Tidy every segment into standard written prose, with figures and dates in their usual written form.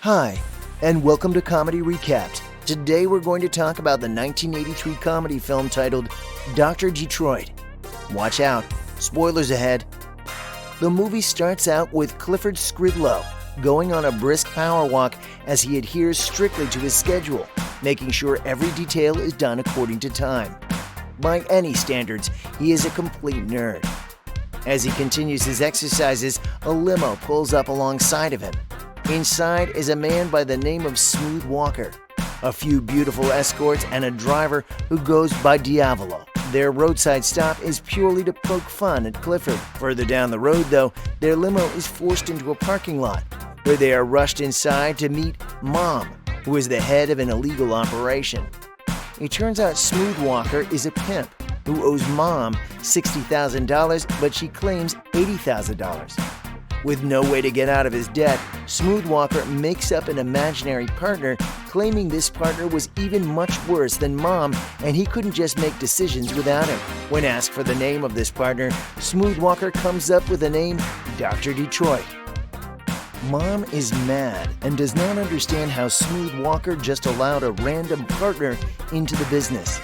Hi, and welcome to Comedy Recapped. Today we're going to talk about the 1983 comedy film titled Dr. Detroit. Watch out, spoilers ahead. The movie starts out with Clifford Skridlow going on a brisk power walk as he adheres strictly to his schedule, making sure every detail is done according to time. By any standards, he is a complete nerd. As he continues his exercises, a limo pulls up alongside of him. Inside is a man by the name of Smooth Walker, a few beautiful escorts, and a driver who goes by Diavolo. Their roadside stop is purely to poke fun at Clifford. Further down the road, though, their limo is forced into a parking lot, where they are rushed inside to meet Mom, who is the head of an illegal operation. It turns out Smooth Walker is a pimp who owes Mom $60,000, but she claims $80,000. With no way to get out of his debt, Smooth Walker makes up an imaginary partner, claiming this partner was even much worse than Mom and he couldn't just make decisions without him. When asked for the name of this partner, Smooth Walker comes up with the name Dr. Detroit. Mom is mad and does not understand how Smooth Walker just allowed a random partner into the business.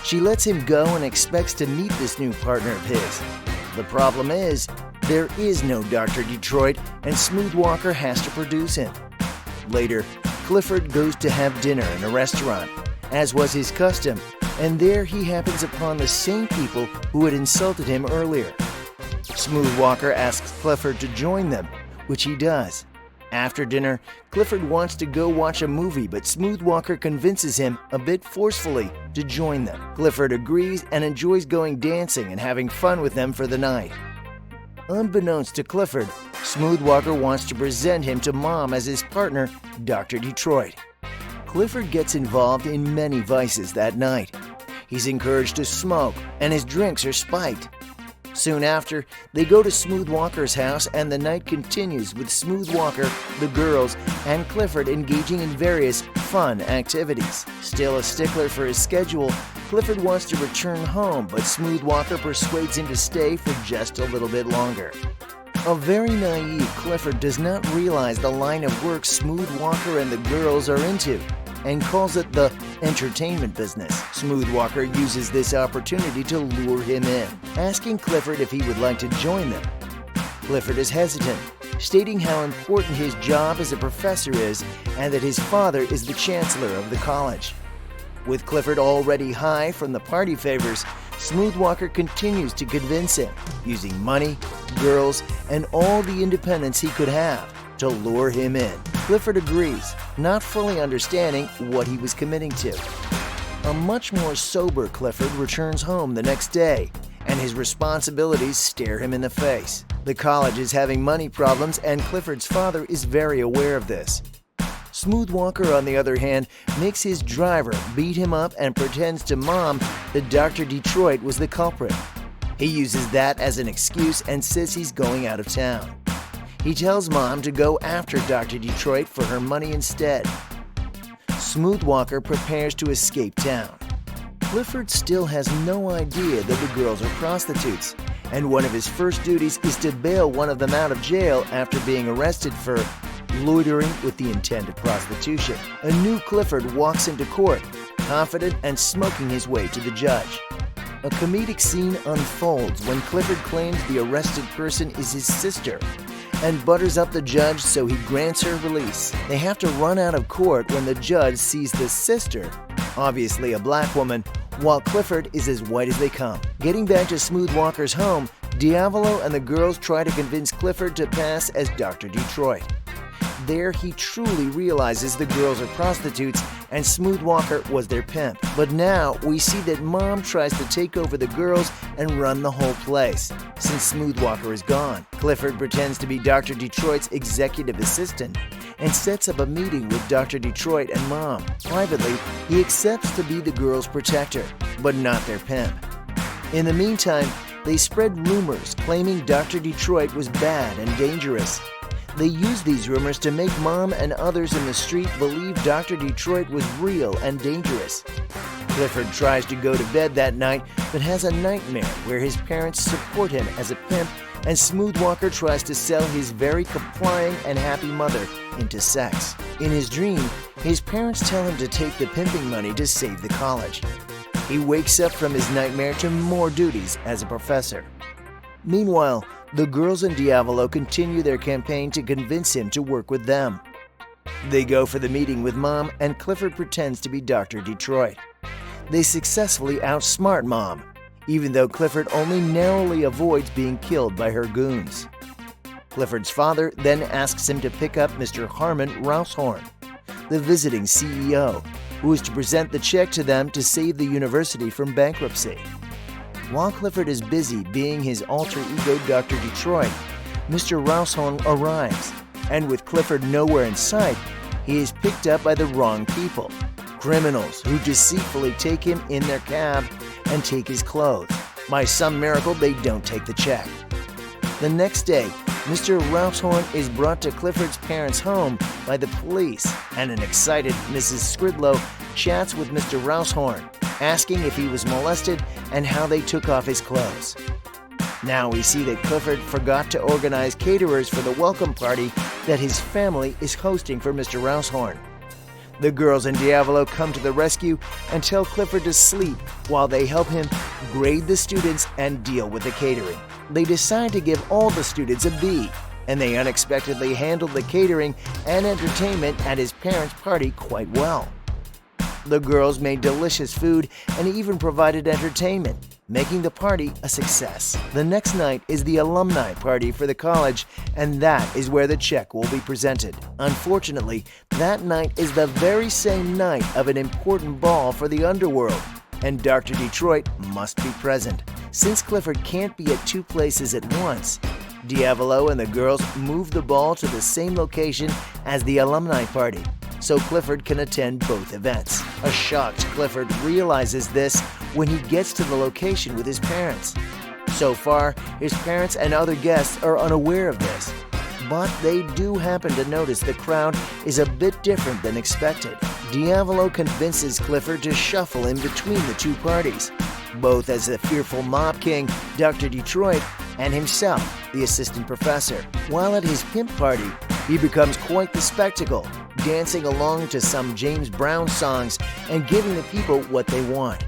She lets him go and expects to meet this new partner of his. The problem is, there is no Dr. Detroit, and Smooth Walker has to produce him. Later, Clifford goes to have dinner in a restaurant, as was his custom, and there he happens upon the same people who had insulted him earlier. Smooth Walker asks Clifford to join them, which he does. After dinner, Clifford wants to go watch a movie, but Smooth Walker convinces him, a bit forcefully, to join them. Clifford agrees and enjoys going dancing and having fun with them for the night. Unbeknownst to Clifford, Smooth Walker wants to present him to Mom as his partner, Dr. Detroit. Clifford gets involved in many vices that night. He's encouraged to smoke, and his drinks are spiked. Soon after, they go to Smooth Walker's house, and the night continues with Smooth Walker, the girls, and Clifford engaging in various fun activities. Still a stickler for his schedule, Clifford wants to return home, but Smooth Walker persuades him to stay for just a little bit longer. A very naive Clifford does not realize the line of work Smooth Walker and the girls are into, and calls it the entertainment business. Smooth Walker uses this opportunity to lure him in, asking Clifford if he would like to join them. Clifford is hesitant, stating how important his job as a professor is and that his father is the chancellor of the college. With Clifford already high from the party favors, Smooth Walker continues to convince him, using money, girls, and all the independence he could have to lure him in. Clifford agrees, not fully understanding what he was committing to. A much more sober Clifford returns home the next day, and his responsibilities stare him in the face. The college is having money problems, and Clifford's father is very aware of this. Smooth Walker, on the other hand, makes his driver beat him up and pretends to Mom that Dr. Detroit was the culprit. He uses that as an excuse and says he's going out of town. He tells Mom to go after Dr. Detroit for her money instead. Smooth Walker prepares to escape town. Clifford still has no idea that the girls are prostitutes, and one of his first duties is to bail one of them out of jail after being arrested for loitering with the intent of prostitution. A new Clifford walks into court, confident and smoking his way to the judge. A comedic scene unfolds when Clifford claims the arrested person is his sister and butters up the judge so he grants her release. They have to run out of court when the judge sees the sister, obviously a black woman, while Clifford is as white as they come. Getting back to Smooth Walker's home, Diavolo and the girls try to convince Clifford to pass as Dr. Detroit. There, he truly realizes the girls are prostitutes and Smooth Walker was their pimp. But now, we see that Mom tries to take over the girls and run the whole place, since Smooth Walker is gone. Clifford pretends to be Dr. Detroit's executive assistant and sets up a meeting with Dr. Detroit and Mom. Privately, he accepts to be the girls' protector, but not their pimp. In the meantime, they spread rumors claiming Dr. Detroit was bad and dangerous. They use these rumors to make Mom and others in the street believe Dr. Detroit was real and dangerous. Clifford tries to go to bed that night, but has a nightmare where his parents support him as a pimp and Smoothwalker tries to sell his very complying and happy mother into sex. In his dream, his parents tell him to take the pimping money to save the college. He wakes up from his nightmare to more duties as a professor. Meanwhile, the girls in Diavolo continue their campaign to convince him to work with them. They go for the meeting with Mom, and Clifford pretends to be Dr. Detroit. They successfully outsmart Mom, even though Clifford only narrowly avoids being killed by her goons. Clifford's father then asks him to pick up Mr. Harmon Rousehorn, the visiting CEO, who is to present the check to them to save the university from bankruptcy. While Clifford is busy being his alter ego Dr. Detroit, Mr. Rousehorn arrives, and with Clifford nowhere in sight, he is picked up by the wrong people, criminals who deceitfully take him in their cab and take his clothes. By some miracle, they don't take the check. The next day, Mr. Rousehorn is brought to Clifford's parents' home by the police, and an excited Mrs. Skridlow chats with Mr. Rousehorn, asking if he was molested and how they took off his clothes. Now we see that Clifford forgot to organize caterers for the welcome party that his family is hosting for Mr. Rousehorn. The girls in Diavolo come to the rescue and tell Clifford to sleep while they help him grade the students and deal with the catering. They decide to give all the students a B, and they unexpectedly handled the catering and entertainment at his parents' party quite well. The girls made delicious food and even provided entertainment, making the party a success. The next night is the alumni party for the college, and that is where the check will be presented. Unfortunately, that night is the very same night of an important ball for the underworld, and Dr. Detroit must be present. Since Clifford can't be at two places at once, Diavolo and the girls move the ball to the same location as the alumni party, so Clifford can attend both events. A shocked Clifford realizes this when he gets to the location with his parents. So far, his parents and other guests are unaware of this, but they do happen to notice the crowd is a bit different than expected. Diavolo convinces Clifford to shuffle in between the two parties, both as the fearful mob king, Dr. Detroit, and himself, the assistant professor. While at his pimp party, he becomes quite the spectacle, dancing along to some James Brown songs and giving the people what they want.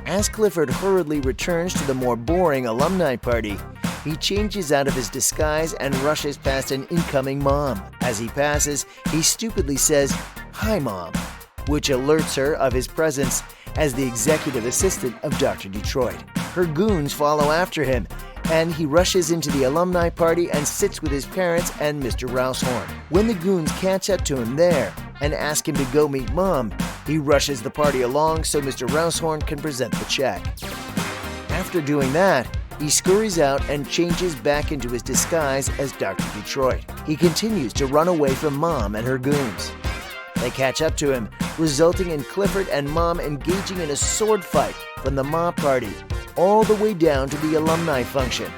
As Clifford hurriedly returns to the more boring alumni party, he changes out of his disguise and rushes past an incoming mom. As he passes, he stupidly says, "Hi, Mom," which alerts her of his presence as the executive assistant of Dr. Detroit. Her goons follow after him, and he rushes into the alumni party and sits with his parents and Mr. Rousehorn. When the goons catch up to him there and ask him to go meet Mom, he rushes the party along so Mr. Rousehorn can present the check. After doing that, he scurries out and changes back into his disguise as Dr. Detroit. He continues to run away from Mom and her goons. They catch up to him, resulting in Clifford and Mom engaging in a sword fight from the mob party all the way down to the alumni function,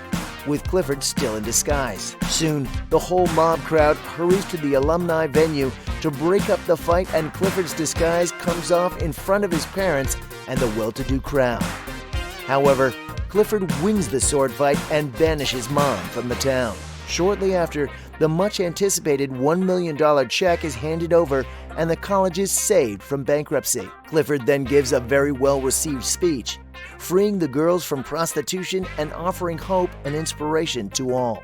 with Clifford still in disguise. Soon, the whole mob crowd hurries to the alumni venue to break up the fight, and Clifford's disguise comes off in front of his parents and the well-to-do crowd. However, Clifford wins the sword fight and banishes Mom from the town. Shortly after, the much-anticipated $1 million check is handed over and the college is saved from bankruptcy. Clifford then gives a very well-received speech, freeing the girls from prostitution and offering hope and inspiration to all.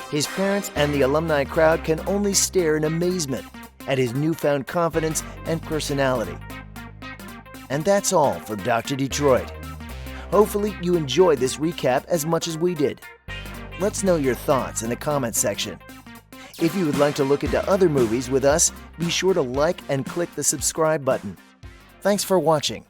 His parents and the alumni crowd can only stare in amazement at his newfound confidence and personality. And that's all for Dr. Detroit. Hopefully you enjoyed this recap as much as we did. Let's know your thoughts in the comments section. If you would like to look into other movies with us, be sure to like and click the subscribe button. Thanks for watching.